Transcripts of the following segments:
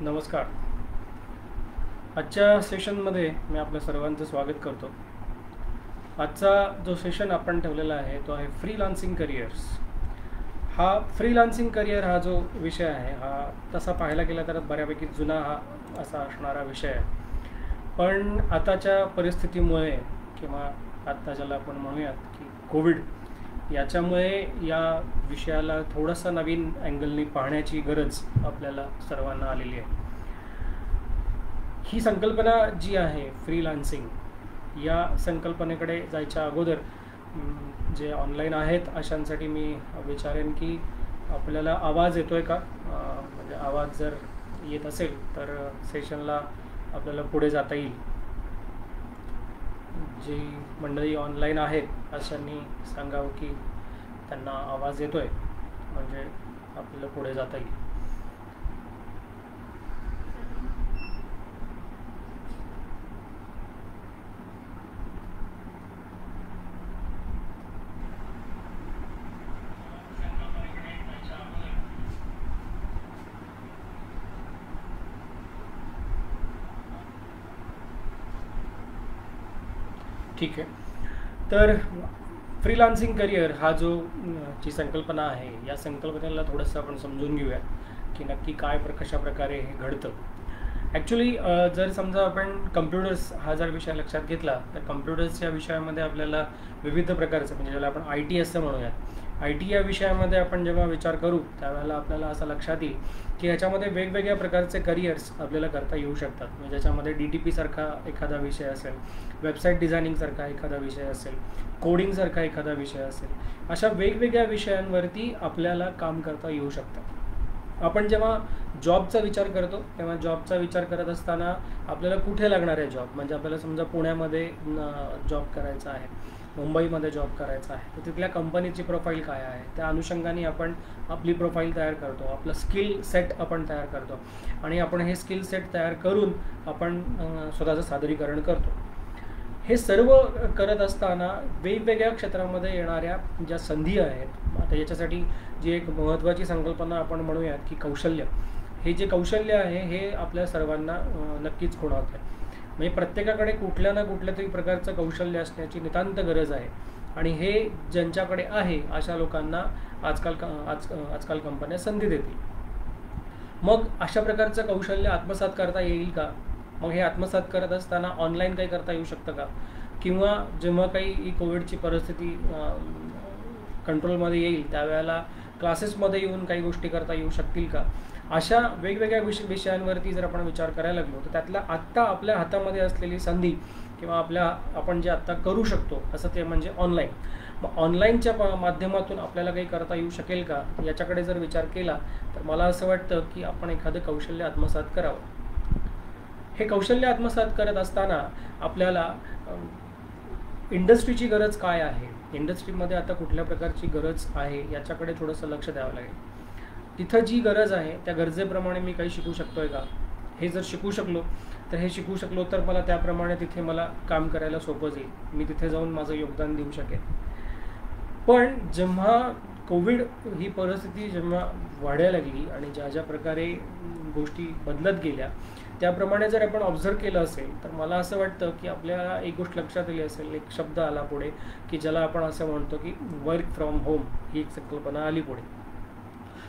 नमस्कार. आजच्या सेशनमध्ये मी आपल्या सर्वांचं स्वागत करतो. आजचा जो सेशन आपण ठेवलेला आहे तो आहे फ्रीलान्सिंग करिअर्स. हा फ्रीलान्सिंग करिअर हा जो विषय आहे हा तसा पाहायला गेला तर बऱ्यापैकी जुना हा असा असणारा विषय आहे. पण आताच्या परिस्थितीमुळे किंवा आत्ता ज्याला आपण म्हणूयात की कोविड, याच्यामुळे या विषयाला थोडंसं नवीन अँगलनी पाहण्याची गरज आपल्याला सर्वांना आलेली आहे. ही संकल्पना जी आहे फ्रीलान्सिंग, या संकल्पनेकडे जायच्या अगोदर जे ऑनलाईन आहेत अशांसाठी मी विचारेन की आपल्याला आवाज येतो आहे का, म्हणजे आवाज जर येत असेल तर सेशनला आपल्याला पुढे जाता येईल. जी मंडळी ऑनलाईन आहेत अशांनी सांगावं की त्यांना आवाज येतो आहे, म्हणजे आपल्याला पुढे जाता येईल. ठीक आहे. तर फ्रीलान्सिंग करिअर हा जो जी संकल्पना आहे या संकल्पनेला थोडंसं आपण समजून घेऊया की नक्की काय कशा प्रकारे हे घडतं. ॲक्च्युली जर समजा आपण कम्प्युटर्स हा जर विषय लक्षात घेतला तर कम्प्युटर्स या विषयामध्ये आपल्याला विविध प्रकारचं, म्हणजे ज्याला आपण आय टी असं म्हणूयात, आय टी या विषयामध्ये आपण जेव्हा विचार करू त्यावेळेला आपल्याला असं लक्षात येईल की ह्याच्यामध्ये वेगवेगळ्या प्रकारचे करिअर्स आपल्याला करता येऊ शकतात. म्हणजे ज्याच्यामध्ये DTP सारखा एखादा विषय असेल, वेबसाईट डिझायनिंगसारखा एखादा विषय असेल, कोडिंगसारखा एखादा विषय असेल, अशा वेगवेगळ्या विषयांवरती आपल्याला काम करता येऊ शकतं. आपण जेव्हा जॉबचा विचार करतो तेव्हा जॉबचा विचार करत असताना आपल्याला कुठे लागणार आहे जॉब, म्हणजे आपल्याला समजा पुण्यामध्ये जॉब करायचा आहे, मुंबईमध्ये जॉब करायचा आहे, तर तिथल्या कंपनीची प्रोफाईल काय आहे त्या अनुषंगाने आपण आपली प्रोफाईल तयार करतो, आपलं स्किल सेट आपण तयार करतो आणि आपण हे स्किल सेट तयार करून आपण स्वतःचं सादरीकरण करतो. हे सर्व करत असताना वेगवेगळ्या क्षेत्रामध्ये येणाऱ्या ज्या संधी आहेत, आता याच्यासाठी जी एक महत्त्वाची संकल्पना आपण म्हणूयात की कौशल्य, हे जे कौशल्य आहे हे आपल्या सर्वांना नक्कीच खुणावत आहे. म्हणजे प्रत्येकाकडे कुठल्या ना कुठल्या तरी प्रकारचं कौशल्य असण्याची नितांत गरज आहे आणि हे ज्यांच्याकडे आहे अशा लोकांना आजकाल कंपन्या संधी देतील. मग अशा प्रकारचं कौशल्य आत्मसात करता येईल का? मग हे आत्मसात करत असताना ऑनलाईन काही करता येऊ शकतं का? किंवा जेव्हा काही ही कोविडची परिस्थिती कंट्रोलमध्ये येईल त्यावेळेला क्लासेसमध्ये येऊन काही गोष्टी करता येऊ शकतील का? अशा वेगवेगळ्या विषयांवरती जर आपण विचार करायला लागलो तर त्यातला आत्ता आपल्या हातामध्ये असलेली संधी किंवा आपण जे आत्ता करू शकतो असं ते म्हणजे ऑनलाईन. मग ऑनलाईनच्या माध्यमातून आपल्याला काही करता येऊ शकेल का याच्याकडे जर विचार केला तर मला असं वाटतं की आपण एखादं कौशल्य आत्मसात करावं. हे कौशल्य आत्मसात करत असताना आपल्याला इंडस्ट्रीची गरज काय आहे, इंडस्ट्रीमध्ये आता कुठल्या प्रकारची गरज आहे याच्याकडे थोडंसं लक्ष द्यावं लागेल. तिथं जी गरज आहे त्या गरजेप्रमाणे मी काही शिकू शकतो आहे का, हे जर शिकू शकलो तर मला त्याप्रमाणे तिथे मला काम करायला सोपं जाईल, मी तिथे जाऊन माझं योगदान देऊ शकेन. पण जेव्हा कोविड ही परिस्थिती जेव्हा वाढायला लागली आणि ज्या प्रकारे गोष्टी बदलत गेल्या त्याप्रमाणे जर आपण ऑब्झर्व केलं असेल तर मला असं वाटतं की आपल्याला एक गोष्ट लक्षात आली असेल, एक शब्द आला पुढे की ज्याला आपण असं म्हणतो की वर्क फ्रॉम होम, ही एक संकल्पना आली पुढे.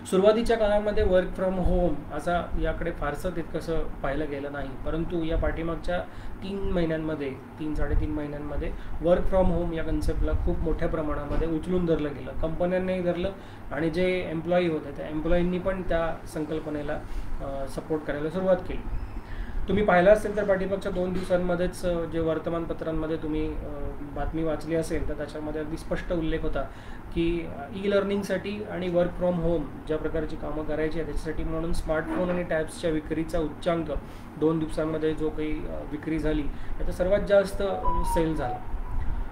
सुरुवातीच्या काळामध्ये वर्क फ्रॉम होम असा याकडे फारसं तितकंसं पाहिलं गेलं नाही, परंतु या पाठीमागच्या 3-3.5 महिन्यांमध्ये वर्क फ्रॉम होम या कन्सेप्टला खूप मोठ्या प्रमाणामध्ये उचलून धरलं गेलं. कंपन्यांनीही धरलं आणि जे एम्प्लॉई होते त्या एम्प्लॉईंनी पण त्या संकल्पनेला सपोर्ट करायला सुरुवात केली. तुम्ही पाहिलं असेल तर पाठीमागच्या 2 दिवसांमध्येच जे वर्तमानपत्रांमध्ये तुम्ही बातमी वाचली असेल तर त्याच्यामध्ये अगदी स्पष्ट उल्लेख होता की ई-लर्निंगसाठी आणि वर्क फ्रॉम होम ज्या प्रकारची कामं करायची आहे त्याच्यासाठी म्हणून स्मार्टफोन आणि टॅब्सच्या विक्रीचा उच्चांक 2 दिवसांमध्ये जो काही विक्री झाली त्याचा सर्वात जास्त सेल झाला.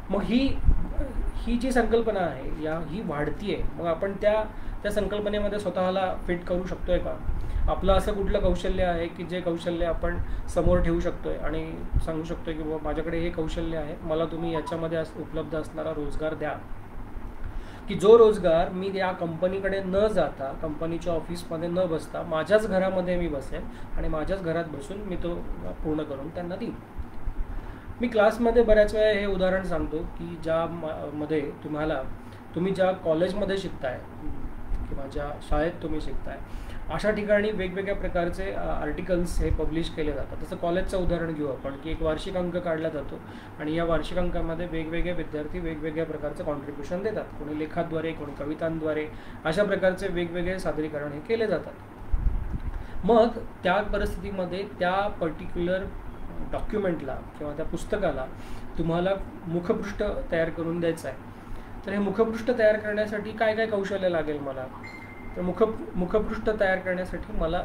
मग ही जी संकल्पना आहे ही वाढती आहे. मग आपण त्या संकल्पनेमध्ये स्वतःला फिट करू शकतो आहे का? आपलं असं कुठलं कौशल्य आहे की जे कौशल्य आपण समोर ठेवू शकतो आहे आणि सांगू शकतो की बाबा माझ्याकडे हे कौशल्य आहे, मला तुम्ही याच्यामध्ये उपलब्ध असणारा रोजगार द्या. की जो रोजगार मी या कंपनीकडे न जाता, कंपनीच्या ऑफिसमध्ये न बसता माझ्याच घरामध्ये मी बसेन आणि माझ्याच घरात बसून मी तो पूर्ण करून त्यांना देईन. मी क्लासमध्ये बऱ्याच वेळा हे उदाहरण सांगतो की मध्ये तुम्ही ज्या कॉलेजमध्ये शिकताय किंवा ज्या शाळेत तुम्ही शिकताय, अशा ठिकाणी वेगवेगळ्या प्रकारचे आर्टिकल्स हे पब्लिश केले जातात. तसं कॉलेजचं उदाहरण घेऊ आपण की एक वार्षिक अंक काढला जातो आणि या वार्षिक अंकामध्ये वेगवेगळे विद्यार्थी वेगवेगळ्या प्रकारचं कॉन्ट्रीब्युशन देतात. कोणी लेखाद्वारे, कोणी कवितांद्वारे, अशा प्रकारचे वेगवेगळे सादरीकरण हे केले जातात. मग त्या परिस्थितीमध्ये त्या पर्टिक्युलर डॉक्युमेंटला किंवा त्या पुस्तकाला तुम्हाला मुखपृष्ठ तयार करून द्यायचं आहे. तर हे मुखपृष्ठ तयार करण्यासाठी काय काय कौशल्य लागेल मला? तर मुखपृष्ठ तयार करण्यासाठी मला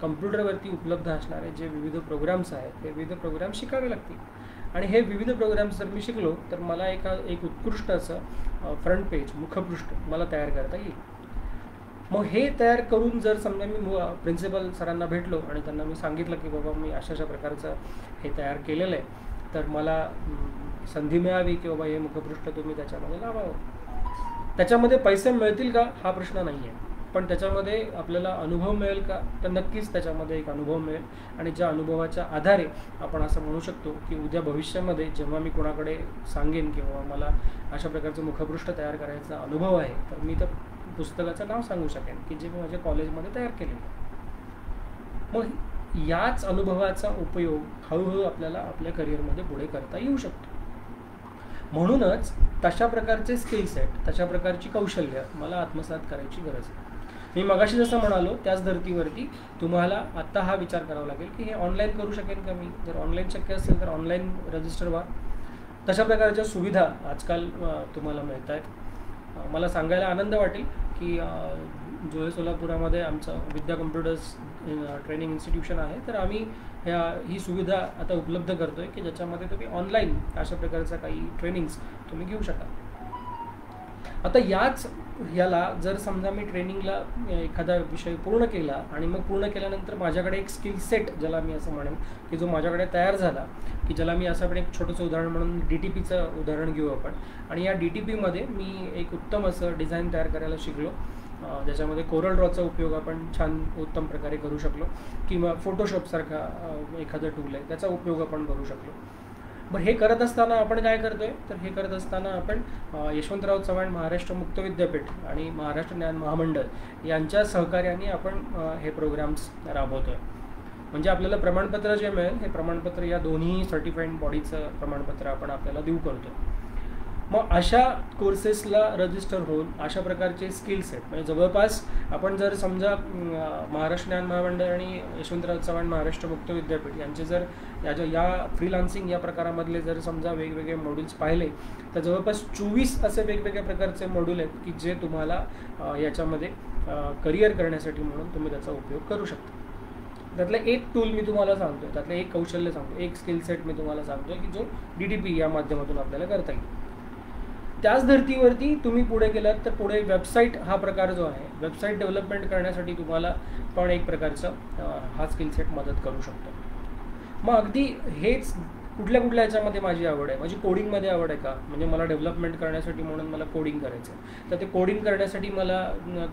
कम्प्युटरवरती उपलब्ध असणारे जे विविध प्रोग्राम्स आहेत ते विविध प्रोग्राम्स शिकावे लागतील. आणि हे विविध प्रोग्राम्स जर मी शिकलो तर मला एक उत्कृष्ट असं फ्रंट पेज, मुखपृष्ठ मला तयार करता येईल. मग हे तयार करून जर समजा मी प्रिन्सिपल सरांना भेटलो आणि त्यांना मी सांगितलं की बाबा मी अशा प्रकारचं हे तयार केलेलं आहे, तर मला संधी मिळावी की बाबा हे मुखपृष्ठ तुम्ही त्याच्यामध्ये लावावं. त्याच्यामध्ये पैसे मिळतील का हा प्रश्न नाही आहे, पण त्याच्यामध्ये आपल्याला अनुभव मिळेल का? तर नक्कीच त्याच्यामध्ये एक अनुभव मिळेल. आणि ज्या अनुभवाच्या आधारे आपण असं म्हणू शकतो की उद्या भविष्यामध्ये जेव्हा मी कोणाकडे सांगेन किंवा मला अशा प्रकारचं मुखपृष्ठ तयार करायचा अनुभव आहे, तर मी त्या पुस्तकाचं नाव सांगू शकेन की जे मी माझ्या कॉलेजमध्ये तयार केलेलं आहे. मग याच अनुभवाचा उपयोग हळूहळू आपल्याला आपल्या करिअरमध्ये पुढे करता येऊ शकतो. म्हणूनच तशा प्रकारचे स्किल सेट, तशा प्रकारची कौशल्य मला आत्मसात करायची गरज आहे. मी मगाशी जसं म्हणालो त्याच धर्तीवरती तुम्हाला आत्ता हा विचार करावा लागेल की हे ऑनलाईन करू शकेन का मी? जर ऑनलाईन शक्य असेल तर ऑनलाईन रजिस्टर व्हा. तशा प्रकारच्या सुविधा आजकाल तुम्हाला मिळत आहेत. मला सांगायला आनंद वाटेल की जोहे सोलापुरामध्ये आमचं विद्या कम्प्युटर्स ट्रेनिंग इन्स्टिट्यूशन आहे. तर आम्ही ही सुविधा आता उपलब्ध करतो आहे की ज्याच्यामध्ये तुम्ही ऑनलाईन अशा प्रकारच्या काही ट्रेनिंग्स तुम्ही घेऊ शकाल. आता याला जर समजा मी ट्रेनिंगला एखादा विषय पूर्ण केला आणि मग पूर्ण केल्यानंतर माझ्याकडे एक स्किल सेट, ज्याला मी असं म्हणेन की जो माझ्याकडे तयार झाला, की ज्याला मी असं पण एक छोटंसं उदाहरण म्हणून DTPचं उदाहरण घेऊ आपण. आणि या DTPमध्ये मी एक उत्तम असं डिझाईन तयार करायला शिकलो, ज्याच्यामध्ये कोरल ड्रॉचा उपयोग आपण छान उत्तम प्रकारे करू शकलो किंवा फोटोशॉपसारखा एखादा टूल आहे त्याचा उपयोग आपण करू शकलो. बरं, हे करत असताना आपण काय करतोय? तर हे करत असताना आपण यशवंतराव चव्हाण महाराष्ट्र मुक्त विद्यापीठ आणि महाराष्ट्र ज्ञान महामंडळ यांच्या सहकार्याने आपण हे प्रोग्राम्स राबवतोय. म्हणजे आपल्याला प्रमाणपत्र जे मिळेल हे प्रमाणपत्र या दोन्ही सर्टिफाईड बॉडीचं प्रमाणपत्र आपण आपल्याला देऊ करतो. मग अशा कोर्सेसला रजिस्टर होऊन अशा प्रकारचे स्किल सेट, म्हणजे जवळपास आपण जर समजा महाराष्ट्र ज्ञान महामंडळ आणि यशवंतराव चव्हाण महाराष्ट्र मुक्त विद्यापीठ यांचे जर या फ्रीलान्सिंग या प्रकारामधले जर समजा वेगवेगळे मॉड्यूल्स पाहिले तर जवळपास 24 असे वेगवेगळ्या प्रकारचे मॉड्यूल आहेत की जे तुम्हाला याच्यामध्ये करिअर करण्यासाठी म्हणून तुम्ही त्याचा उपयोग करू शकता. त्यातलं एक टूल मी तुम्हाला सांगतो, त्यातलं एक कौशल्य सांगतो, एक स्किल सेट मी तुम्हाला सांगतो की जो DTP या माध्यमातून आपल्याला करता येईल. त्याच धर्तीवरती तुम्ही पुढे गेलात तर पुढे वेबसाईट हा प्रकार जो आहे, वेबसाईट डेव्हलपमेंट करण्यासाठी तुम्हाला पण एक प्रकारचा हा स्किल सेट मदत करू शकतो. मग अगदी हेच कुठल्या याच्यामध्ये माझी आवड आहे, माझी कोडिंगमध्ये आवड आहे का? म्हणजे मला डेव्हलपमेंट करण्यासाठी म्हणून मला कोडिंग करायचं आहे, तर ते कोडिंग करण्यासाठी मला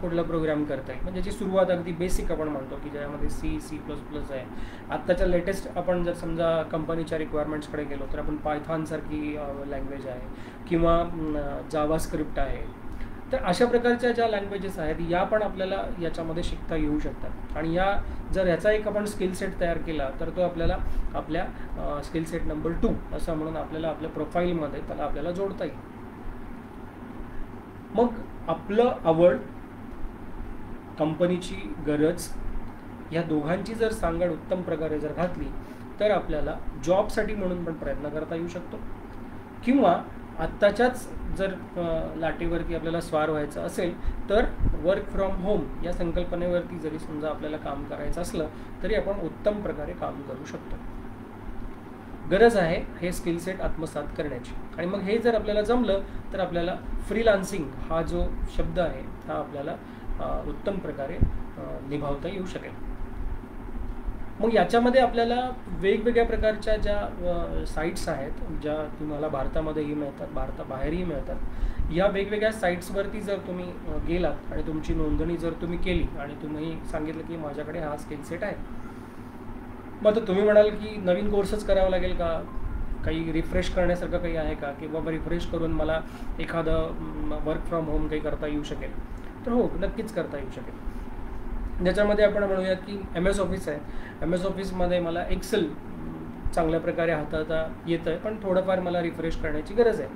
कुठला प्रोग्राम करता येईल? म्हणजे ज्याची सुरुवात अगदी बेसिक आपण म्हणतो की ज्यामध्ये C++ आहे. आत्ताच्या लेटेस्ट आपण जर समजा कंपनीच्या रिक्वायरमेंट्सकडे गेलो तर आपण पायथॉनसारखी लँग्वेज आहे किंवा जावास्क्रिप्ट आहे. तर अशा प्रकारच्या ज्या लँग्वेजेस आहेत या पण आपल्याला याच्यामध्ये शिकता येऊ शकतात. आणि जर ह्याचा एक आपण स्किल सेट तयार केला तर तो आपल्याला आपल्या स्किल सेट नंबर 2 असं म्हणून आपल्याला आपल्या प्रोफाईलमध्ये त्याला आपल्याला जोडता येईल. मग आपलं आवड, कंपनीची गरज या दोघांची जर सांगड उत्तम प्रकारे जर घातली तर आपल्याला जॉबसाठी म्हणून पण प्रयत्न करता येऊ शकतो किंवा आत्ताच्याच जर लाटेवरती आपल्याला स्वार व्हायचं असेल तर वर्क फ्रॉम होम या संकल्पनेवरती जरी समजा आपल्याला काम करायचं असलं तरी आपण उत्तम प्रकारे काम करू शकतो. गरज आहे हे स्किल सेट आत्मसात करण्याची. आणि मग हे जर आपल्याला जमलं तर आपल्याला फ्रीलान्सिंग हा जो शब्द आहे हा आपल्याला उत्तम प्रकारे निभावता येऊ शकेल. मग याच्यामध्ये आपल्याला वेगवेगळ्या प्रकारच्या ज्या साईट्स आहेत ज्या तुम्हाला भारतामध्येही मिळतात, भारताबाहेरही मिळतात, या वेगवेगळ्या साईट्सवरती जर तुम्ही गेलात आणि तुमची नोंदणी जर तुम्ही केली आणि तुम्ही सांगितलं की माझ्याकडे हा स्किल सेट आहे, मग तर तुम्ही म्हणाल की नवीन कोर्सच करावा लागेल का, काही रिफ्रेश करण्यासारखं काही आहे का, की बाबा रिफ्रेश करून मला एखादं वर्क फ्रॉम होम काही करता येऊ शकेल. तर हो, नक्कीच करता येऊ शकेल. ज्याच्यामध्ये आपण म्हणूयात की MS ऑफिस आहे. MS ऑफिसमध्ये मला एक्सेल चांगल्या प्रकारे हाताळता येतं आहे, पण थोडंफार मला रिफ्रेश करण्याची गरज आहे.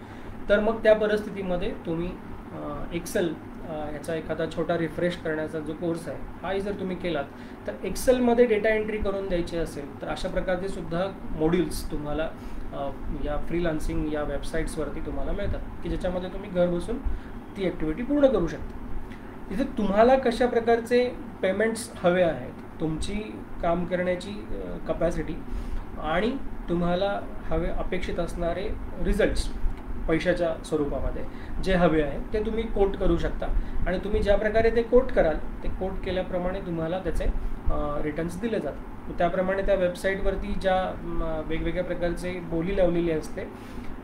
तर मग त्या परिस्थितीमध्ये तुम्ही एक्सेल याचा एखादा छोटा रिफ्रेश करण्याचा जो कोर्स आहे हाही जर तुम्ही केलात, तर एक्सेलमध्ये डेटा एंट्री करून द्यायची असेल तर अशा प्रकारचे सुद्धा मॉड्यूल्स तुम्हाला या फ्रीलान्सिंग या वेबसाईट्सवरती तुम्हाला मिळतात, की ज्याच्यामध्ये तुम्ही घर बसून ती ॲक्टिव्हिटी पूर्ण करू शकता. तिथे तुम्हाला कशा प्रकारचे पेमेंट्स हवे आहेत, तुमची काम करण्याची कपॅसिटी आणि तुम्हाला हवे अपेक्षित असणारे रिझल्ट्स पैशाच्या स्वरूपामध्ये जे हवे आहेत ते तुम्ही कोट करू शकता. आणि तुम्ही ज्या प्रकारे ते कोट कराल, ते कोट केल्याप्रमाणे तुम्हाला त्याचे रिटर्न्स दिले जातात. त्याप्रमाणे त्या वेबसाईटवरती ज्या वेगवेगळ्या प्रकारचे बोली लावलेली असते,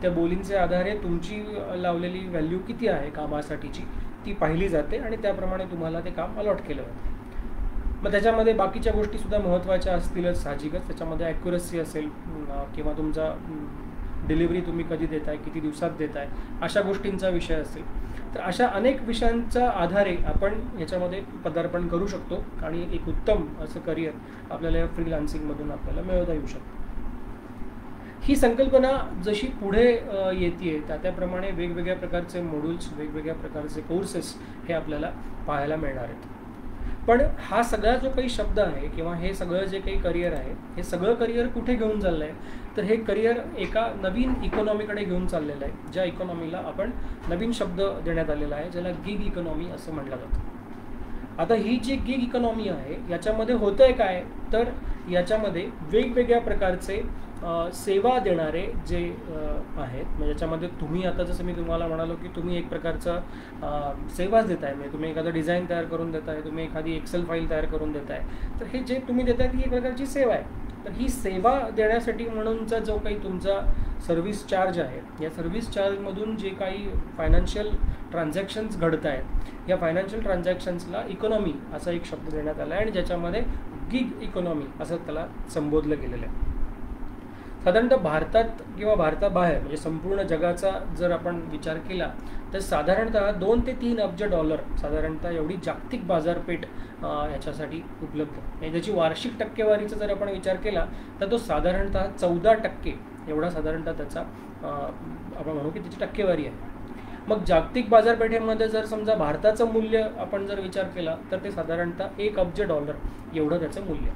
त्या बोलींच्या आधारे तुमची लावलेली व्हॅल्यू किती आहे कामासाठीची ती पाहिली जाते आणि त्याप्रमाणे तुम्हाला ते काम अलॉट केलं जातं. मग त्याच्यामध्ये बाकीच्या गोष्टीसुद्धा महत्त्वाच्या असतीलच साहजिकच. त्याच्यामध्ये ॲक्युरसी असेल किंवा तुमचा डिलिव्हरी तुम्ही कधी देताय, किती दिवसात देताय, अशा गोष्टींचा विषय असेल. तर अशा अनेक विषयांच्या आधारे आपण याच्यामध्ये पदार्पण करू शकतो आणि एक उत्तम असं करिअर आपल्याला या फ्रीलान्सिंगमधून आपल्याला मिळवता येऊ शकतं. ही संकल्पना जशी पुढे येते त्याप्रमाणे वेगवेगळ्या प्रकारचे मॉड्यूल्स, वेगवेगळ्या प्रकारचे कोर्सेस हे आपल्याला पाहायला मिळणार आहेत. पण हा सगळा जो काही शब्द आहे किंवा हे सगळं जे काही करिअर आहे, हे सगळं करिअर कुठे घेऊन चाललं आहे, तर हे करिअर एका नवीन इकॉनॉमीकडे घेऊन चाललेलं आहे, ज्या इकॉनॉमीला आपण नवीन शब्द देण्यात आलेला आहे, ज्याला गिग इकॉनॉमी असं म्हटलं जातं. आता ही जी गिग इकॉनॉमी आहे याच्यामध्ये होतं आहे काय, तर याच्यामध्ये वेगवेगळ्या प्रकारचे सेवा देणारे जे आहेत, म्हणजे याच्यामध्ये तुम्ही आता जसं मी तुम्हाला म्हणालो की तुम्ही एक प्रकारचं सेवाच देताय, म्हणजे तुम्ही एखादं डिझाईन तयार करून देताय, तुम्ही एखादी एक्सेल फाईल तयार करून देताय, तर हे जे तुम्ही देताय ती एक प्रकारची सेवा आहे. तर ही सेवा देण्यासाठी म्हणूनचा जो काही तुमचा सर्व्हिस चार्ज आहे, या सर्व्हिस चार्जमधून जे काही फायनान्शियल ट्रान्झॅक्शन्स घडत आहेत, या फायनान्शियल ट्रान्झॅक्शन्सला इकॉनॉमी असा एक शब्द देण्यात आला आहे आणि ज्याच्यामध्ये गिग इकॉनॉमी असं त्याला संबोधलं गेलेलं आहे. साधारणतः भारतात किंवा भारताबाहेर म्हणजे संपूर्ण जगाचा जर आपण विचार केला तर साधारणतः 2 ते 3 अब्ज डॉलर साधारणतः एवढी जागतिक बाजारपेठ याच्यासाठी उपलब्ध आहे. त्याची वार्षिक टक्केवारीचा जर आपण विचार केला तर तो साधारणतः 14% एवढा साधारणतः त्याचा आपण म्हणू की त्याची टक्केवारी आहे. मग जागतिक बाजारपेठेमध्ये जर समजा भारताचं मूल्य आपण जर विचार केला तर ते साधारणतः 1 अब्ज डॉलर एवढं त्याचं मूल्य.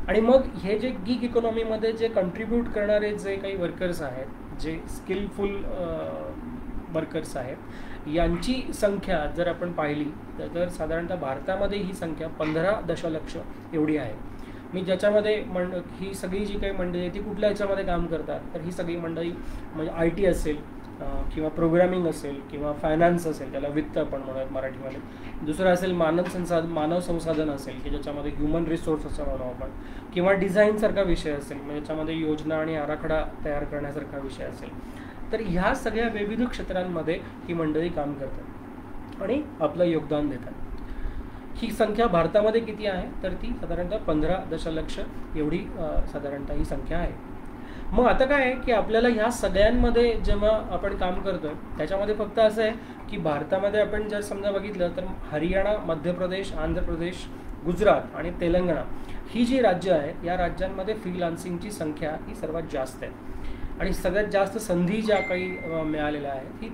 आणि मग हे जे गिग इकॉनॉमीमध्ये जे कंट्रीब्यूट करणारे जे काही वर्कर्स आहेत, जे स्किलफुल वर्कर्स आहेत, यांची संख्या जर आपण पाहिली तर साधारणतः भारतामध्ये ही संख्या 15 दशलक्ष एवढी आहे. मी ज्याच्यामध्ये ही सगळी जी काही मंडळी आहे ती कुठल्या ह्याच्यामध्ये काम करतात, तर ही सगळी मंडळी म्हणजे IT असेल किंवा प्रोग्रामिंग असेल किंवा फायनान्स असेल, त्याला वित्त आपण म्हणूयात मराठीमध्ये. दुसरं असेल मानव संसाधन असेल की ज्याच्यामध्ये ह्युमन रिसोर्स असं म्हणू आपण, किंवा डिझाईनसारखा विषय असेल म्हणजे ज्याच्यामध्ये योजना आणि आराखडा तयार करण्यासारखा विषय असेल. तर ह्या सगळ्या विविध क्षेत्रांमध्ये ही मंडळी काम करतात आणि आपलं योगदान देतात. ही संख्या भारतामध्ये किती आहे, तर ती साधारणतः 15 दशलक्ष एवढी साधारणतः ही संख्या आहे. मग आता काय आहे की आपल्याला ह्या सगळ्यांमध्ये जेव्हा आपण काम करतोय त्याच्यामध्ये फक्त असं आहे की भारतामध्ये आपण जर समजा बघितलं तर हरियाणा, मध्य प्रदेश, आंध्र प्रदेश, गुजरात आणि तेलंगणा ही जी राज्य आहेत, या राज्यांमध्ये फ्रीलान्सिंगची संख्या ही सर्वात जास्त आहे आणि सगळ्यात जास्त संधी ज्या काही मिळालेल्या आहेत ही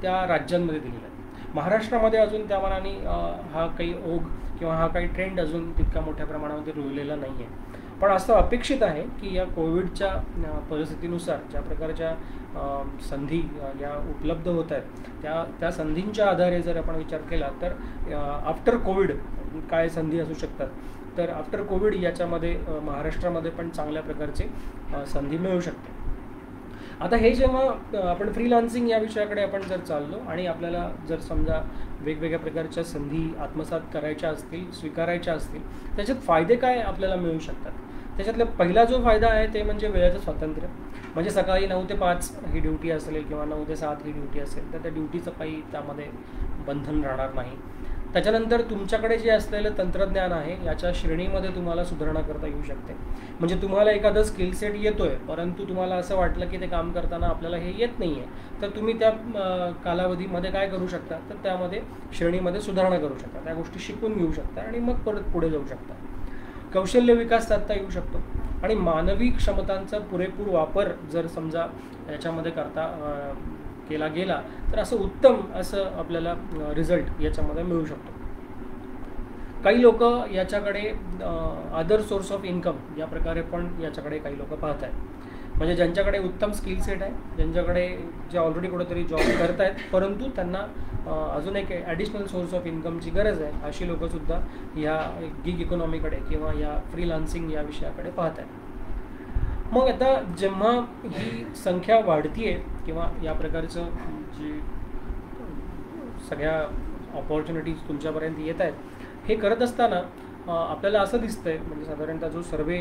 त्या राज्यांमध्ये दिलेल्या आहेत. महाराष्ट्रामध्ये अजून त्या मानाने हा काही ओघ किंवा हा काही ट्रेंड अजून तितका मोठ्या प्रमाणामध्ये रुळलेला नाही आहे. पण असं अपेक्षित आहे की या कोविडच्या परिस्थितीनुसार ज्या प्रकारच्या संधी या उपलब्ध होत आहेत त्या संधींच्या आधारे जर आपण विचार केला तर आफ्टर कोविड काय संधी असू शकतात, तर आफ्टर कोविड याच्यामध्ये महाराष्ट्रामध्ये पण चांगल्या प्रकारचे संधी मिळू शकते. आता हे जेव्हा आपण फ्रीलान्सिंग या विषयाकडे आपण जर चाललो आणि आपल्याला जर समजा वेगवेगळ्या प्रकारच्या संधी आत्मसात करायच्या असतील, स्वीकारायच्या असतील, त्याच्यात फायदे काय आपल्याला मिळू शकतात, त्याच्यातला पहिला जो फायदा आहे ते म्हणजे वेळेचं स्वातंत्र्य. म्हणजे सकाळी 9 ते 5 ही ड्युटी असेल किंवा 9 ते 7 ही ड्युटी असेल तर त्या ड्युटीचं काही त्यामध्ये बंधन राहणार नाही. त्याच्यानंतर तुमच्याकडे जे असलेलं तंत्रज्ञान आहे याच्या श्रेणीमध्ये तुम्हाला सुधारणा करता येऊ शकते. म्हणजे तुम्हाला एखादं स्किल सेट येतोय परंतु तुम्हाला असं वाटलं की ते काम करताना आपल्याला हे येत नाही आहे, तर तुम्ही त्या कालावधीमध्ये काय करू शकता, तर त्यामध्ये श्रेणीमध्ये सुधारणा करू शकता, त्या गोष्टी शिकून घेऊ शकता आणि मग परत पुढे जाऊ शकता. कौशल्य विकास साधता येऊ शकतो आणि मानवी क्षमतांचा पुरेपूर वापर जर समजा याच्यामध्ये केला गेला तर असं उत्तम असं आपल्याला रिझल्ट याच्यामध्ये मिळू शकतो. काही लोक याच्याकडे अदर सोर्स ऑफ इन्कम या प्रकारे पण याच्याकडे काही लोक पाहत आहेत. म्हणजे ज्यांच्याकडे उत्तम स्किल सेट आहे, ज्यांच्याकडे जे ऑलरेडी कुठेतरी जॉब करत आहेत परंतु त्यांना अजून एक ॲडिशनल सोर्स ऑफ इन्कमची गरज आहे, अशी लोकंसुद्धा ह्या गिग इकॉनॉमीकडे किंवा या फ्रीलान्सिंग या विषयाकडे पाहत आहेत. मग आता जेव्हा ही संख्या वाढतीये किंवा या प्रकारचं जे सगळ्या ऑपॉर्च्युनिटीज तुमच्यापर्यंत येत आहेत, हे करत असताना आपल्याला असं दिसतंय, म्हणजे साधारणतः जो सर्वे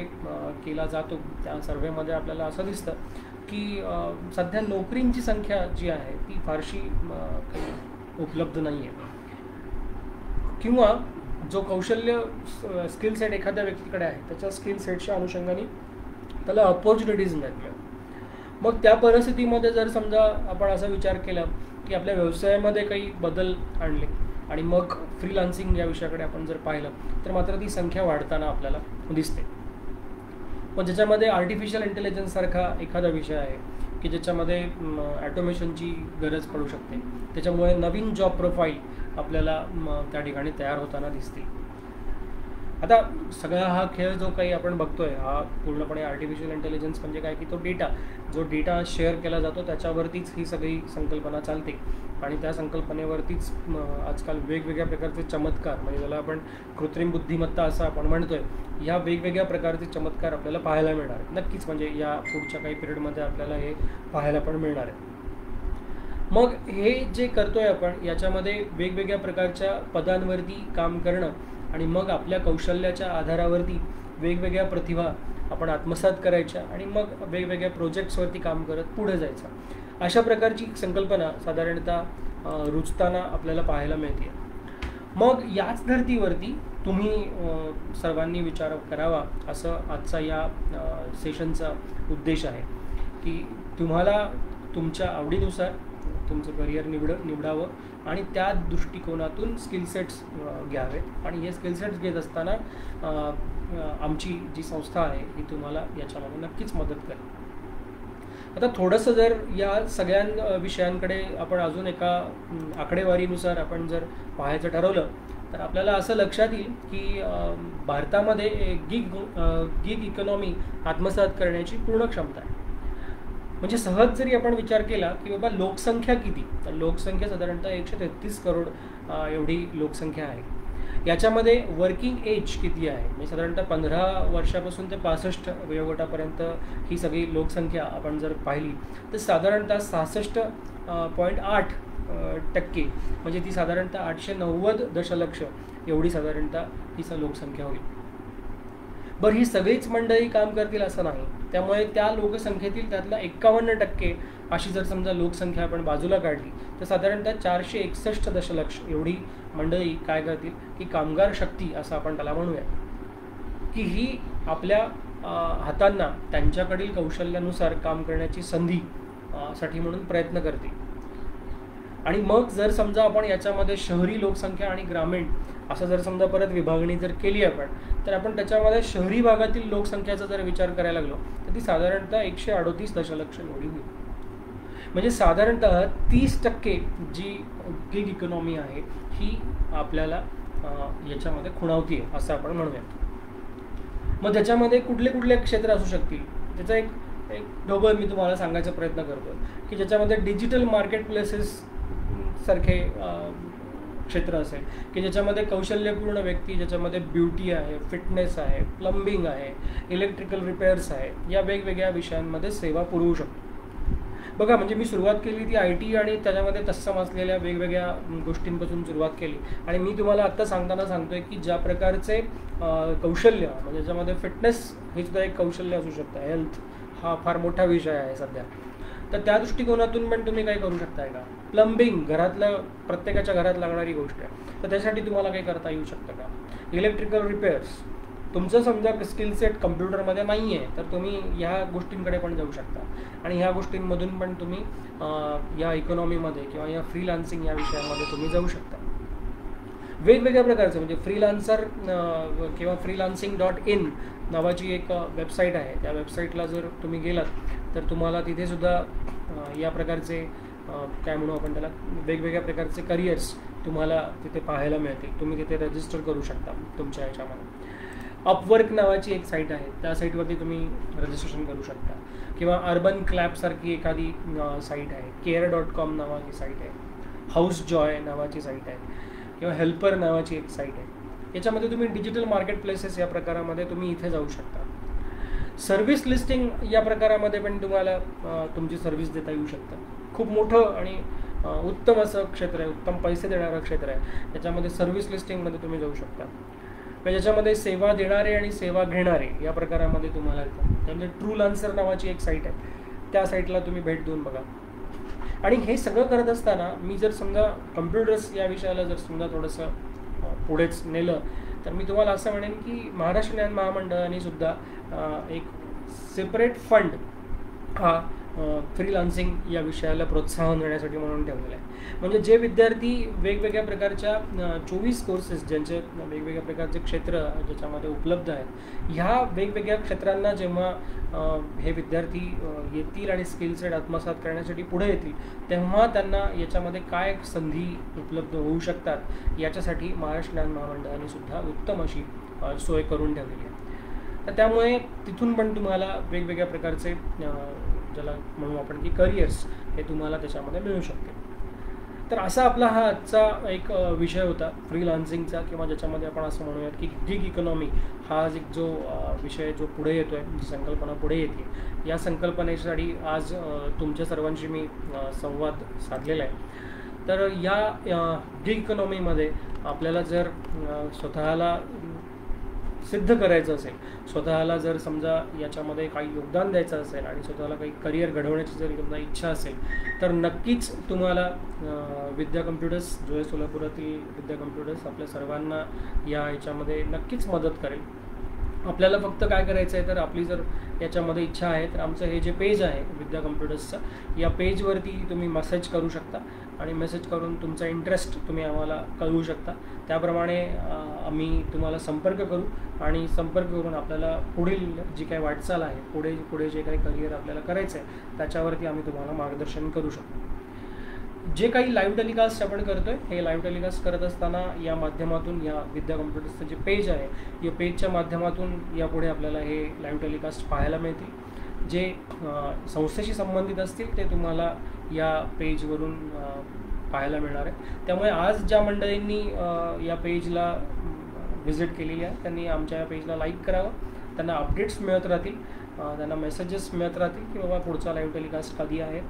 केला जातो त्या सर्वेमध्ये आपल्याला असं दिसतं की सध्या नोकरींची संख्या जी आहे ती फारशी काही उपलब्ध नाही आहे, किंवा जो कौशल्य स्किल सेट एखाद्या व्यक्तीकडे आहे त्याच्या स्किल सेटच्या अनुषंगाने त्याला अपॉर्च्युनिटीज नाही. मग त्या परिस्थितीमध्ये जर समजा आपण असा विचार केला की आपल्या व्यवसायामध्ये काही बदल आणले आणि मग फ्रीलान्सिंग या विषयाकडे आपण जर पाहिलं तर मात्र ती संख्या वाढताना आपल्याला दिसते. पण ज्याच्यामध्ये आर्टिफिशियल इंटेलिजन्स सारखा एखादा विषय आहे की ज्याच्यामध्ये ॲटोमेशनची गरज पडू शकते, त्याच्यामुळे नवीन जॉब प्रोफाईल आपल्याला त्या ठिकाणी तयार होताना दिसते. आता सगळा हा खेळ जो काही आपण बघतोय हा पूर्णपणे आर्टिफिशियल इंटेलिजन्स म्हणजे काय की तो जो डेटा शेअर केला जातो त्याच्यावरतीच ही सगळी संकल्पना चालते आणि त्या संकल्पनेवरतीच आजकाल वेगवेगळ्या प्रकारचे चमत्कार, म्हणजे ज्याला आपण कृत्रिम बुद्धिमत्ता असं आपण म्हणतोय, ह्या वेगवेगळ्या प्रकारचे चमत्कार आपल्याला पाहायला मिळणार आहेत. नक्कीच म्हणजे या पुढच्या काही पिरियडमध्ये आपल्याला हे पाहायला पण मिळणार आहे. मग हे जे करतोय आपण याच्यामध्ये वेगवेगळ्या प्रकारच्या पदांवरती काम करणं आणि मग आपल्या कौशल्याच्या आधारावरती वेगवेगळ्या प्रतिभा आपण आत्मसात करायच्या आणि मग वेगवेगळ्या प्रोजेक्ट्सवरती काम करत पुढे जायचं, अशा प्रकारची संकल्पना साधारणतः रुजताना आपल्याला पाहायला मिळते. मग याच धर्तीवरती तुम्ही सर्वांनी विचार करावा असं आजचा या सेशनचा उद्देश आहे की तुम्हाला तुमच्या आवडीनुसार तुमचं करिअर निवडावं आणि त्या दृष्टिकोनातून स्किल सेट्स घ्यावेत आणि हे स्किल सेट्स घेत असताना आमची जी संस्था आहे ही तुम्हाला याच्यामध्ये नक्कीच मदत करेल. आता थोडंसं जर या सगळ्या विषयांकडे आपण अजून एका आकडेवारीनुसार आपण जर पाहायचं ठरवलं तर आपल्याला असं लक्षात येईल की भारतामध्ये गिग इकॉनॉमी आत्मसात करण्याची पूर्ण क्षमता आहे. म्हणजे सहज जरी आपण विचार केला की बाबा लोकसंख्या किती, तर लोकसंख्या साधारणतः 133 करोड एवढी लोकसंख्या आहे. याच्यामध्ये वर्किंग एज किती आहे, म्हणजे साधारणतः 15 वर्षापासून ते 65 वयोगटापर्यंत ही सगळी लोकसंख्या आपण जर पाहिली तर साधारणतः 66.8% म्हणजे ती साधारणतः 890 दशलक्ष एवढी साधारणतः ही लोकसंख्या होईल. बरं, ही सगळीच मंडळी काम करतील असं नाही, त्यामुळे त्या लोकसंख्येतील त्यातला 51% अशी जर समजा लोकसंख्या आपण बाजूला काढली तर साधारणतः 461 दशलक्ष एवढी मंडळी काय करतील की कामगार शक्ती असं आपण त्याला म्हणूया की ही आपल्या हातांना त्यांच्याकडील कौशल्यानुसार काम करण्याची संधी साठी म्हणून प्रयत्न करते. आणि मग जर समजा आपण याच्यामध्ये शहरी लोकसंख्या आणि ग्रामीण असं जर समजा परत विभागणी जर केली आपण तर आपण त्याच्यामध्ये शहरी भागातील लोकसंख्येचा जर विचार करायला लागलो तर ती साधारणतः 138 दशलक्ष एवढी होईल. म्हणजे साधारणतः 30% जी गिग इकॉनॉमी आहे ही आपल्याला याच्यामध्ये खुणावती आहे असं आपण म्हणूया. मग त्याच्यामध्ये कुठले कुठले क्षेत्र असू शकतील, त्याचा एक ढोबळ मी तुम्हाला सांगायचा प्रयत्न करतो की ज्याच्यामध्ये डिजिटल मार्केट प्लेसेस सारखे क्षेत्र असेल की ज्याच्यामध्ये कौशल्यपूर्ण व्यक्ती, ज्याच्यामध्ये ब्युटी आहे, फिटनेस आहे, प्लंबिंग आहे, इलेक्ट्रिकल रिपेअर्स आहे, या वेगवेगळ्या विषयांमध्ये सेवा पुरवू शकतो. बघा, म्हणजे मी सुरुवात केली ती IT आणि त्याच्यामध्ये तत्सम असलेल्या वेगवेगळ्या गोष्टींपासून सुरुवात केली. आणि मी तुम्हाला आत्ता सांगताना सांगतोय की ज्या प्रकारचे कौशल्य, म्हणजे ज्याच्यामध्ये फिटनेस हे सुद्धा एक कौशल्य असू शकतं, हेल्थ हा फार मोठा विषय आहे सध्या, तर त्या दृष्टिकोनातून पण तुम्ही काही करू शकताय का? प्लंबिंग, घरातलं प्रत्येकाच्या घरात लागणारी गोष्ट आहे, तर त्यासाठी तुम्हाला काही करता येऊ शकतं का? इलेक्ट्रिकल रिपेअर्स, तुमचं समजा स्किल सेट कम्प्युटरमध्ये नाही आहे, तर तुम्ही ह्या गोष्टींकडे पण जाऊ शकता आणि ह्या गोष्टींमधून पण तुम्ही या इकॉनॉमीमध्ये किंवा या फ्रीलान्सिंग या विषयामध्ये तुम्ही जाऊ शकता. वेगवेगळ्या प्रकारचे म्हणजे फ्रीलान्सर किंवा freelancing.in नावाची एक वेबसाईट आहे. त्या वेबसाईटला जर तुम्ही गेलात तर तुम्हाला तिथेसुद्धा या प्रकारचे काय म्हणू आपण त्याला, वेगवेगळ्या प्रकारचे करिअर्स तुम्हाला तिथे पाहायला मिळतील. तुम्ही तिथे रजिस्टर करू शकता तुमच्या ह्याच्यामध्ये. अपवर्क नावाची एक साईट आहे, त्या साईटवरती तुम्ही रजिस्ट्रेशन करू शकता. किंवा अर्बन क्लॅबसारखी एखादी साईट आहे, care.com नावाची साईट आहे, हाऊस जॉय नावाची साईट आहे, किंवा हेल्पर नावाची एक साईट आहे. याच्यामध्ये तुम्ही डिजिटल मार्केट प्लेसेस या प्रकारामध्ये तुम्ही इथे जाऊ शकता. सर्व्हिस लिस्टिंग या प्रकारामध्ये पण तुम्हाला तुमची सर्व्हिस देता येऊ शकतं. खूप मोठं आणि उत्तम असं क्षेत्र आहे, उत्तम पैसे देणारं क्षेत्र आहे. त्याच्यामध्ये सर्व्हिस लिस्टिंगमध्ये तुम्ही जाऊ शकता. ज्याच्यामध्ये सेवा देणारे आणि सेवा घेणारे या प्रकारामध्ये तुम्हाला येतं. त्यामध्ये ट्रूलान्सर नावाची एक साईट आहे, त्या साईटला तुम्ही भेट देऊन बघा. आणि हे सगळं करत असताना मी जर समजा कम्प्युटर्स या विषयाला जर समजा थोडंसं पुढेच नेलं, तर मी तुम्हाला असं म्हणेन की महाराष्ट्र ज्ञान महामंडळाने सुद्धा एक सेपरेट फंड हा फ्रीलान्सिंग या विषयाला प्रोत्साहन देण्यासाठी म्हणून ठेवलेला आहे. म्हणजे जे विद्यार्थी वेगवेगळ्या प्रकारच्या 24 कोर्सेस, ज्यांचे वेगवेगळ्या प्रकारचे क्षेत्र ज्याच्यामध्ये उपलब्ध आहेत, ह्या वेगवेगळ्या क्षेत्रांना जेव्हा हे विद्यार्थी येतील आणि स्किल सेट आत्मसात करण्यासाठी पुढे येतील, तेव्हा त्यांना याच्यामध्ये काय संधी उपलब्ध होऊ शकतात याच्यासाठी महाराष्ट्र ज्ञान महामंडळाने सुद्धा उत्तम अशी सोय करून ठेवलेली आहे. तर त्यामुळे तिथून पण तुम्हाला वेगवेगळ्या प्रकारचे ज्याला म्हणू आपण की करिअर्स हे तुम्हाला त्याच्यामध्ये मिळू शकते. तर असा आपला हा आजचा एक विषय होता फ्रीलान्सिंगचा, किंवा ज्याच्यामध्ये आपण असं म्हणूयात की गिग इकॉनॉमी हा जो विषय जो पुढे येतो आहे, जी संकल्पना पुढे येते, या संकल्पनेसाठी आज तुमच्या सर्वांशी मी संवाद साधलेला आहे. तर या गिग इकॉनॉमीमध्ये आपल्याला जर स्वतःला सिद्ध करायचं असेल, स्वतःला जर समजा याच्यामध्ये काही योगदान द्यायचं असेल आणि स्वतःला काही करिअर घडवण्याची जर समजा इच्छा असेल, तर नक्कीच तुम्हाला विद्या कम्प्युटर्स, जो आहे सोलापुरातील विद्या कम्प्युटर्स आपल्या सर्वांना या याच्यामध्ये नक्कीच मदत करेल. आपल्याला फक्त काय करायचं आहे, तर आपली जर याच्यामध्ये इच्छा आहे तर आमचं हे जे पेज आहे विद्या कम्प्युटर्सचं, या पेजवरती तुम्ही मेसेज करू शकता आणि मेसेज करून तुमचा इंटरेस्ट तुम्ही आम्हाला कळवू शकता. त्याप्रमाणे आम्ही तुम्हाला संपर्क करू आणि संपर्क करून आपल्याला पुढील जी काही वाटचाल आहे, पुढे जे काही करिअर आपल्याला करायचं आहे त्याच्यावरती आम्ही तुम्हाला मार्गदर्शन करू शकतो. जे काही लाईव्ह टेलिकास्ट आपण करतो आहे, हे लाईव्ह टेलिकास्ट करत असताना या माध्यमातून, या विद्या कम्प्युटर्सचं जे पेज आहे, या पेजच्या माध्यमातून यापुढे आपल्याला हे लाईव्ह टेलिकास्ट पाहायला मिळतील. जे संस्थेशी संबंधित असतील ते तुम्हाला या पेजवरून पाहायला मिळणार आहे. त्यामुळे आज ज्या मंडळींनी या पेजला व्हिजिट केलेली आहे त्यांनी आमच्या या पेजला लाईक करावं. त्यांना अपडेट्स मिळत राहतील, त्यांना मेसेजेस मिळत राहतील की बाबा पुढचा लाईव्ह टेलिकास्ट कधी आहे,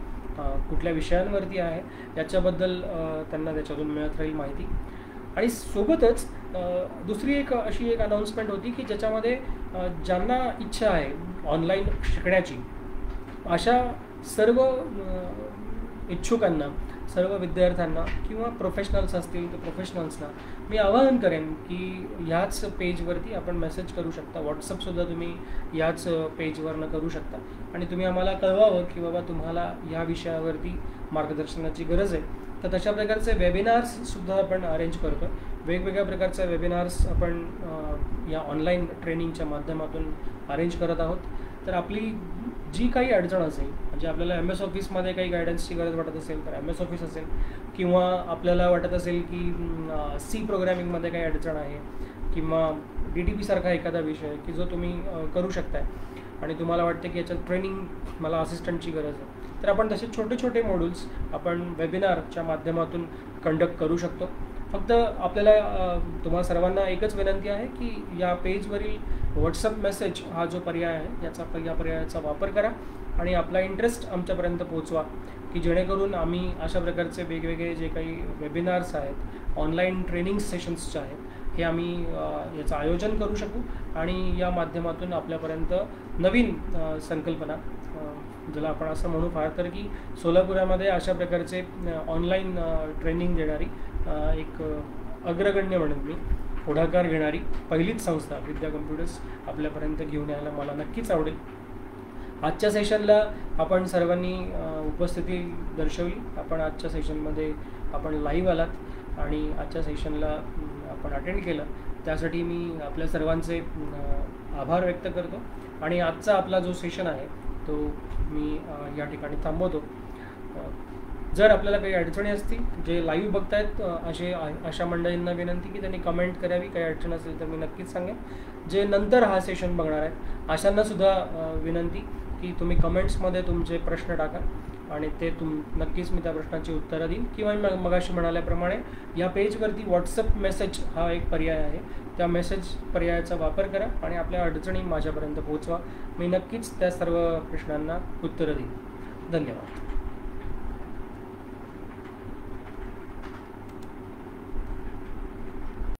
कुठल्या विषयांवरती आहे, याच्याबद्दल त्यांना त्याच्यातून मिळत राहील माहिती. आणि सोबतच दुसरी एक अशी एक अनाऊन्समेंट होती की ज्याच्यामध्ये ज्यांना इच्छा आहे ऑनलाईन शिकण्याची, अशा सर्व इच्छुकांना, सर्व विद्यार्थ्यांना किंवा प्रोफेशनल्स असतील तर प्रोफेशनल्सना मी आवाहन करेन की ह्याच पेजवरती आपण मेसेज करू शकता. व्हॉट्सअपसुद्धा तुम्ही याच पेजवरनं करू शकता आणि तुम्ही आम्हाला कळवावं की बाबा तुम्हाला या विषयावरती मार्गदर्शनाची गरज आहे. तर तशा प्रकारचे वेबिनार्ससुद्धा आपण अरेंज करतो. वेगवेगळ्या प्रकारचे वेबिनार्स आपण या ऑनलाईन ट्रेनिंगच्या माध्यमातून अरेंज करत आहोत. तर आपली जी काही अडचण असेल, म्हणजे आपल्याला MS ऑफिसमध्ये काही गायडन्सची गरज वाटत असेल तर MS ऑफिस असेल, किंवा आपल्याला वाटत असेल की C प्रोग्रॅमिंगमध्ये काही अडचण आहे, किंवा DTP सारखा एखादा विषय की जो तुम्ही करू शकताय आणि तुम्हाला वाटते की याच्यात ट्रेनिंग मला असिस्टंटची गरज आहे, तर आपण तसे छोटे छोटे मॉड्यूल्स आपण वेबिनारच्या माध्यमातून कंडक्ट करू शकतो. फक्त आपल्याला तुम्हाला सर्वांना एकच विनंती आहे की या पेजवरील व्हॉट्सअप मेसेज हा जो पर्याय आहे या पर्यायाचा वापर करा आणि आपला इंटरेस्ट आमच्यापर्यंत पोहोचवा, की जेणेकरून आम्ही अशा प्रकारचे वेगवेगळे जे काही वेबिनार्स आहेत, ऑनलाईन ट्रेनिंग सेशन्सचे आहेत, हे आम्ही याचं आयोजन करू शकू आणि या माध्यमातून आपल्यापर्यंत नवीन संकल्पना, ज्याला आपण असं म्हणू फार तर की सोलापुरामध्ये अशा प्रकारचे ऑनलाईन ट्रेनिंग देणारी एक अग्रगण्य म्हणून मी पुढाकार घेणारी पहिलीच संस्था विद्या कम्प्युटर्स आपल्यापर्यंत घेऊन यायला मला नक्कीच आवडेल. आजच्या सेशनला आपण सर्वांनी उपस्थिती दर्शवली. आपण आजच्या सेशनमध्ये आपण लाईव्ह आलात आणि आजच्या सेशनला आपण अटेंड केलं, त्यासाठी मी आपल्या सर्वांचे आभार व्यक्त करतो आणि आजचा आपला जो सेशन आहे तो मी या ठिकाणी थांबवतो. जर आपल्याला काही अडचणी असतील, जे लाईव्ह बघतायत अशा मंडळींना विनंती की त्यांनी कमेंट करावी. काही अडचण असेल तर मी नक्कीच सांगेन. जे नंतर हा सेशन बघणार आहेत अशांनासुद्धा विनंती की तुम्ही कमेंट्समध्ये तुमचे प्रश्न टाका आणि ते नक्कीच मी त्या प्रश्नाची उत्तरं देईन, किंवा मगाशी म्हणाल्याप्रमाणे या पेजवरती व्हॉट्सअप मेसेज हा एक पर्याय आहे, त्या मेसेज पर्यायाचा वापर करा आणि आपल्या अडचणी माझ्यापर्यंत पोहोचवा. मी नक्कीच त्या सर्व प्रश्नांना उत्तरं देईन. धन्यवाद.